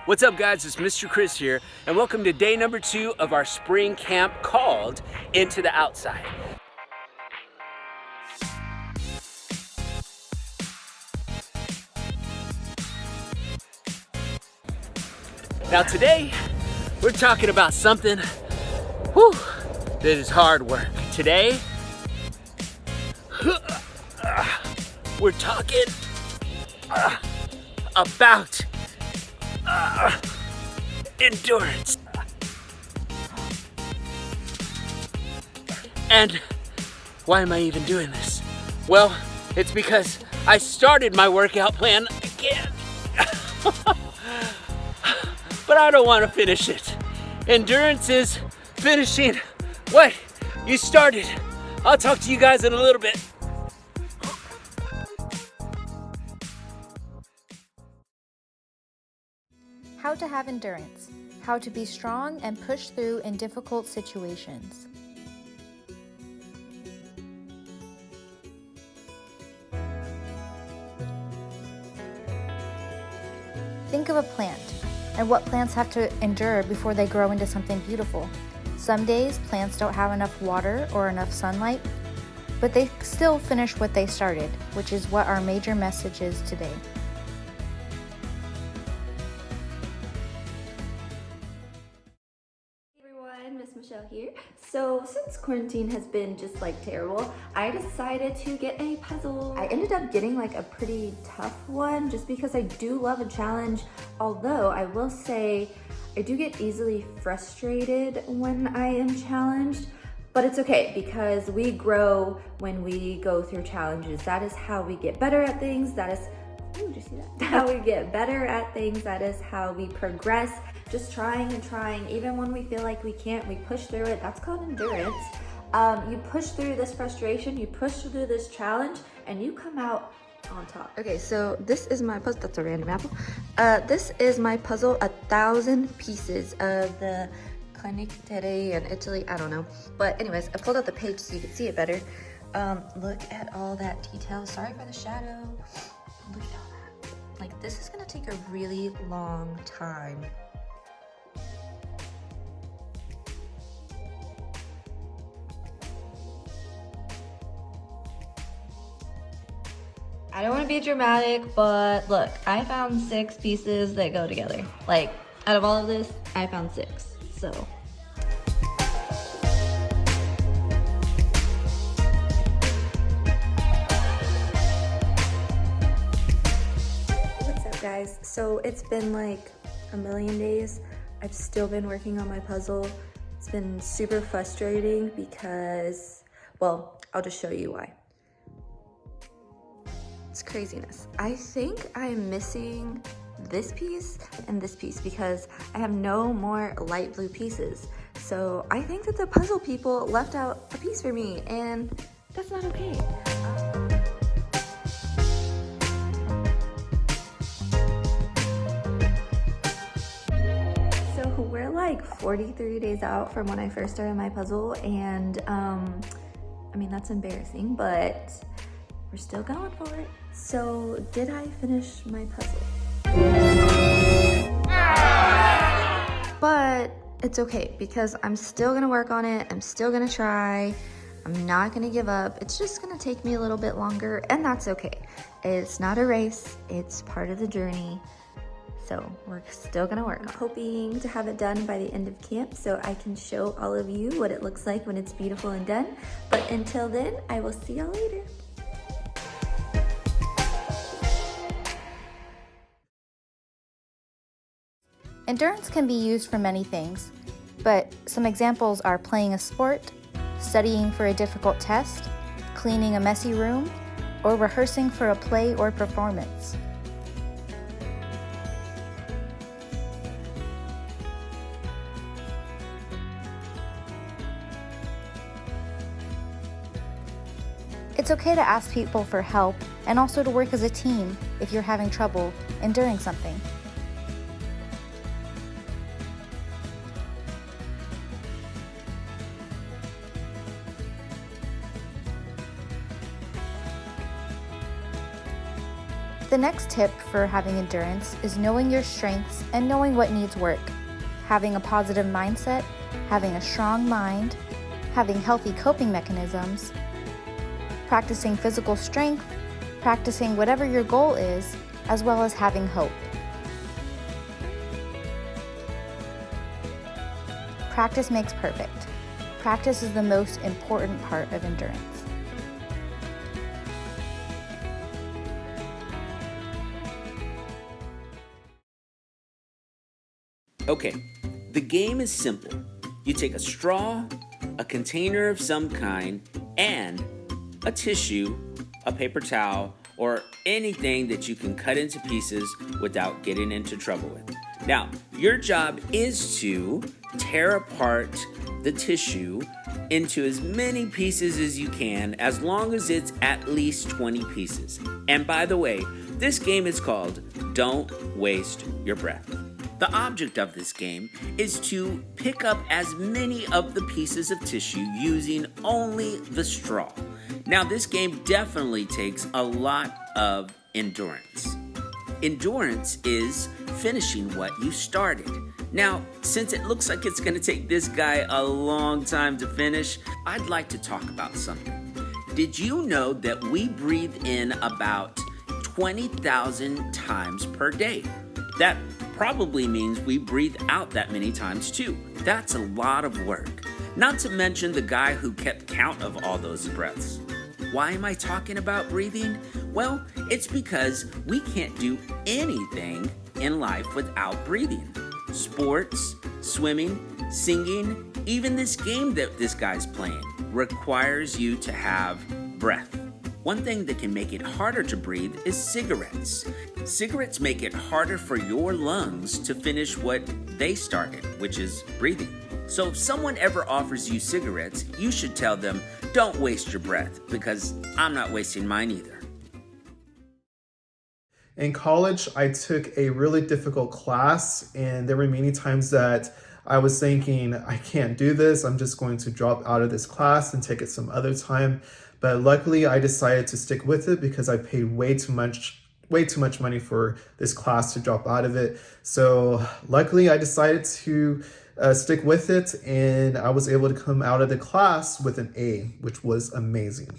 What's up guys, it's Mr. Chris here, and welcome to day number 2 of our spring camp called Into the Outside. Now today, we're talking about something, that is hard work. Today, we're talking about endurance. And why am I even doing this? Well, it's because I started my workout plan again. But I don't want to finish it. Endurance is finishing what you started. I'll talk to you guys in a little bit. How to have endurance. How to be strong and push through in difficult situations. Think of a plant and what plants have to endure before they grow into something beautiful. Some days plants don't have enough water or enough sunlight, but they still finish what they started, which is what our major message is today. Miss Michelle here. So since quarantine has been just like terrible, I decided to get a puzzle. I ended up getting like a pretty tough one just because I do love a challenge, although I will say I do get easily frustrated when I am challenged, but it's okay because we grow when we go through challenges. That is how we get better at things. That is, did you see that? How we get better at things. That is how we progress. Just trying and trying, even when we feel like we can't, we push through it. That's called endurance. You push through this frustration, you push through this challenge, and you come out on top. Okay, so this is my puzzle. That's a random apple. This is my puzzle, 1,000 pieces of the Canottieri in Italy. I don't know. But anyways, I pulled out the page so you can see it better. Look at all that detail. Sorry for the shadow. Look at all that. Like, this is gonna take a really long time. I don't want to be dramatic, but look, I found 6 pieces that go together. Like, out of all of this, I found 6, so. What's up, guys? So it's been like a million days. I've still been working on my puzzle. It's been super frustrating because, well, I'll just show you why. It's craziness. I think I'm missing this piece and this piece because I have no more light blue pieces. So I think that the puzzle people left out a piece for me, and that's not okay. So we're like 43 days out from when I first started my puzzle, and I mean, that's embarrassing, but we're still going for it. So, did I finish my puzzle? But it's okay because I'm still gonna work on it. I'm still gonna try. I'm not gonna give up. It's just gonna take me a little bit longer, and that's okay. It's not a race, it's part of the journey. So we're still gonna work. I'm hoping to have it done by the end of camp so I can show all of you what it looks like when it's beautiful and done. But until then, I will see y'all later. Endurance can be used for many things, but some examples are playing a sport, studying for a difficult test, cleaning a messy room, or rehearsing for a play or performance. It's okay to ask people for help and also to work as a team if you're having trouble enduring something. The next tip for having endurance is knowing your strengths and knowing what needs work. Having a positive mindset, having a strong mind, having healthy coping mechanisms, practicing physical strength, practicing whatever your goal is, as well as having hope. Practice makes perfect. Practice is the most important part of endurance. Okay, the game is simple. You take a straw, a container of some kind, and a tissue, a paper towel, or anything that you can cut into pieces without getting into trouble with. Now, your job is to tear apart the tissue into as many pieces as you can, as long as it's at least 20 pieces. And by the way, this game is called Don't Waste Your Breath. The object of this game is to pick up as many of the pieces of tissue using only the straw. Now, this game definitely takes a lot of endurance. Endurance is finishing what you started. Now, since it looks like it's going to take this guy a long time to finish, I'd like to talk about something. Did you know that we breathe in about 20,000 times per day? That probably means we breathe out that many times too. That's a lot of work. Not to mention the guy who kept count of all those breaths. Why am I talking about breathing? Well, it's because we can't do anything in life without breathing. Sports, swimming, singing, even this game that this guy's playing requires you to have breath. One thing that can make it harder to breathe is cigarettes. Cigarettes make it harder for your lungs to finish what they started, which is breathing. So if someone ever offers you cigarettes, you should tell them, don't waste your breath, because I'm not wasting mine either. In college, I took a really difficult class, and there were many times that I was thinking, I can't do this. I'm just going to drop out of this class and take it some other time. But luckily, I decided to stick with it because I paid way too much money for this class to drop out of it. So luckily, I decided to stick with it, and I was able to come out of the class with an A, which was amazing.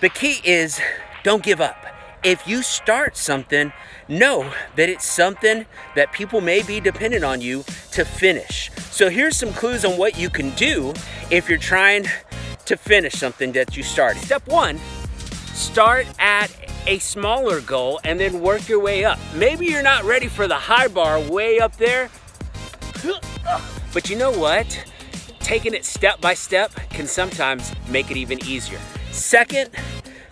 The key is don't give up. If you start something, know that it's something that people may be dependent on you to finish. So here's some clues on what you can do if you're trying to finish something that you started. Step one, start at a smaller goal and then work your way up. Maybe you're not ready for the high bar way up there, but you know what? Taking it step by step can sometimes make it even easier. Second,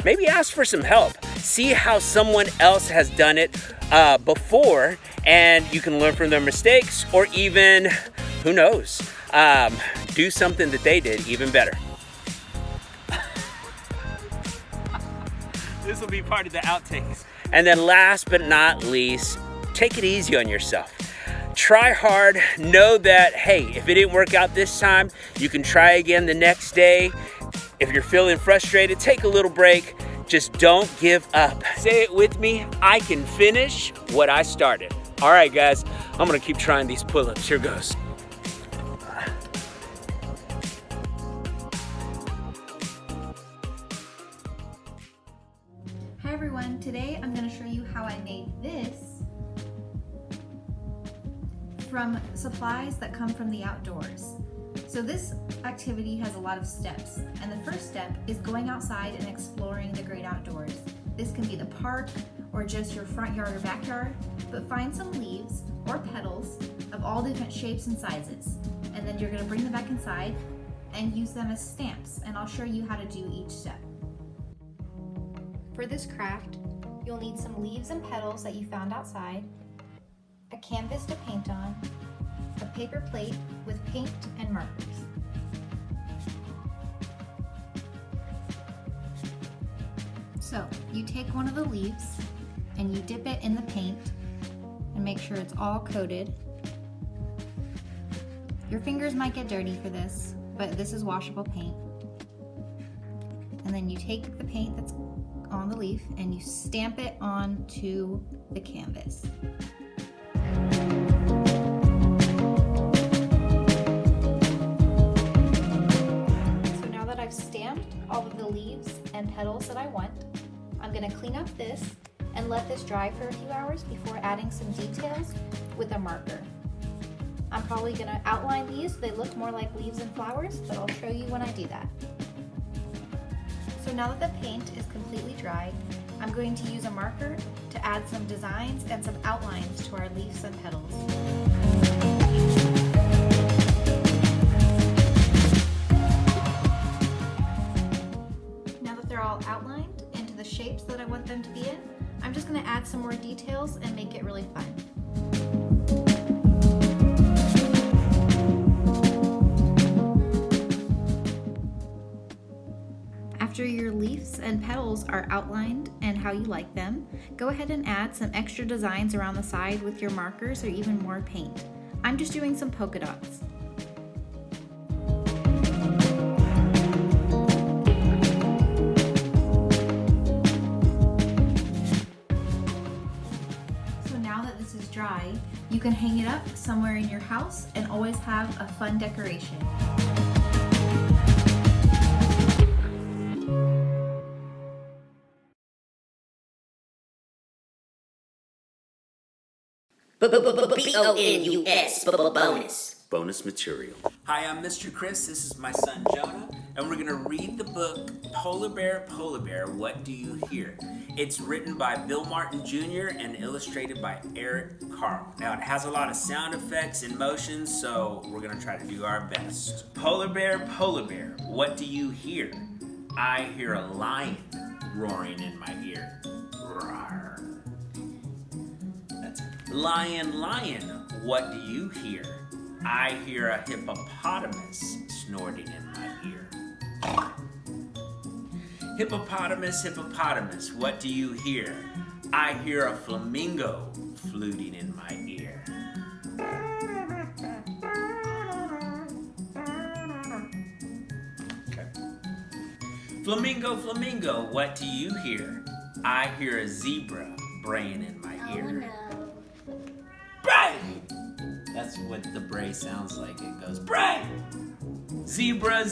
maybe ask for some help. See how someone else has done it before, and you can learn from their mistakes, or even, who knows, do something that they did even better. This will be part of the outtakes. And then last but not least, take it easy on yourself. Try hard, know that, hey, if it didn't work out this time, you can try again the next day. If you're feeling frustrated, take a little break. Just don't give up. Say it with me, I can finish what I started. All right, guys, I'm gonna keep trying these pull-ups. Here goes. Hi everyone, today I'm going to show you how I made this from supplies that come from the outdoors. So this activity has a lot of steps, and the first step is going outside and exploring the great outdoors. This can be the park or just your front yard or backyard, but find some leaves or petals of all different shapes and sizes, and then you're going to bring them back inside and use them as stamps, and I'll show you how to do each step. For this craft, you'll need some leaves and petals that you found outside, a canvas to paint on, a paper plate with paint and markers. So you take one of the leaves and you dip it in the paint and make sure it's all coated. Your fingers might get dirty for this, but this is washable paint. and then you take the paint that's on the leaf and you stamp it onto the canvas. So now that I've stamped all of the leaves and petals that I want, I'm going to clean up this and let this dry for a few hours before adding some details with a marker. I'm probably going to outline these so they look more like leaves and flowers, but I'll show you when I do that. So now that the paint is completely dry, I'm going to use a marker to add some designs and some outlines to our leaves and petals. Now that they're all outlined into the shapes that I want them to be in, I'm just going to add some more details and make it really fun. After your leaves and petals are outlined and how you like them, go ahead and add some extra designs around the side with your markers or even more paint. I'm just doing some polka dots. So now that this is dry, you can hang it up somewhere in your house and always have a fun decoration. BONUS bonus. Bonus material. Hi, I'm Mr. Chris. This is my son Jonah, and we're gonna read the book Polar Bear, What Do You Hear? It's written by Bill Martin Jr. and illustrated by Eric Carle. Now, it has a lot of sound effects and motions, so we're gonna try to do our best. Polar Bear, what do you hear? I hear a lion roaring in my ear. Roar. That's lion, what do you hear? I hear a hippopotamus snorting in my ear. Hippopotamus, what do you hear? I hear a flamingo fluting in my ear. Okay. Flamingo, what do you hear? I hear a zebra braying in my ear. Bray! That's what the bray sounds like. It goes, bray! Zebra,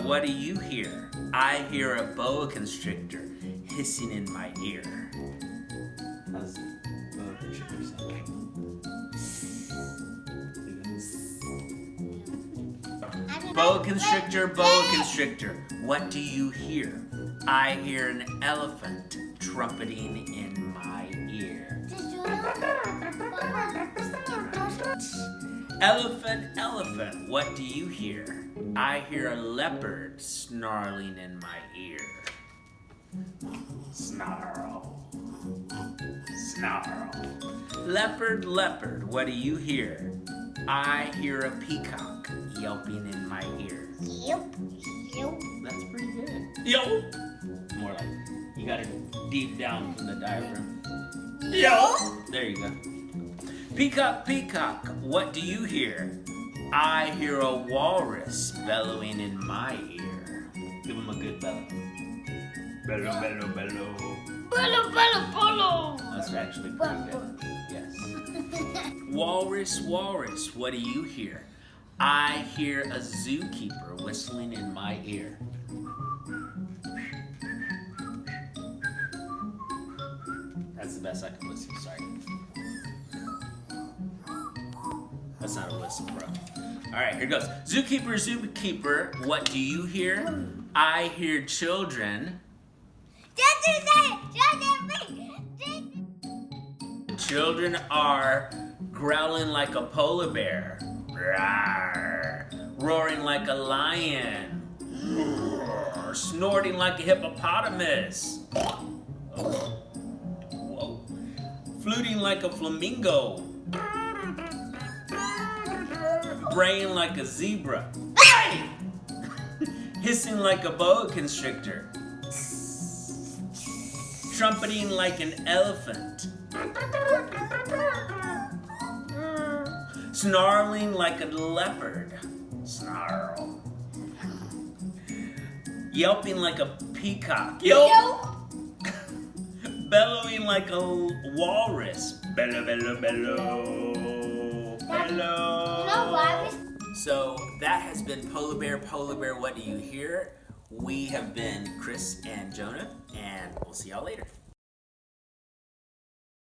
what do you hear? I hear a boa constrictor hissing in my ear. How's boa constrictor sound? Boa constrictor, what do you hear? I hear an elephant trumpeting in my ear. Elephant, what do you hear? I hear a leopard snarling in my ear. Snarl. Leopard, what do you hear? I hear a peacock yelping in my ear. Yep. That's pretty good. Yelp. More like, you got it deep down from the diaphragm. Yelp. There you go. Peacock, what do you hear? I hear a walrus bellowing in my ear. Give him a good bellow. Bellow. That's actually pretty good. Yes. Walrus, what do you hear? I hear a zookeeper whistling in my ear. That's the best I can whistle, sorry. That's not a whistle, bro. All right, here goes. Zookeeper, what do you hear? I hear children. Children are growling like a polar bear. Rawr. Roaring like a lion. Roar. Snorting like a hippopotamus. Oh. Whoa. Fluting like a flamingo. Braying like a zebra. Hissing like a boa constrictor. Trumpeting like an elephant. Snarling like a leopard. Snarl. Yelping like a peacock. Yo! Bellowing like a walrus. Bellow, bellow, bellow. Bellow. You know why So that has been Polar Bear, what do you hear? We have been Chris and Jonah, and we'll see y'all later.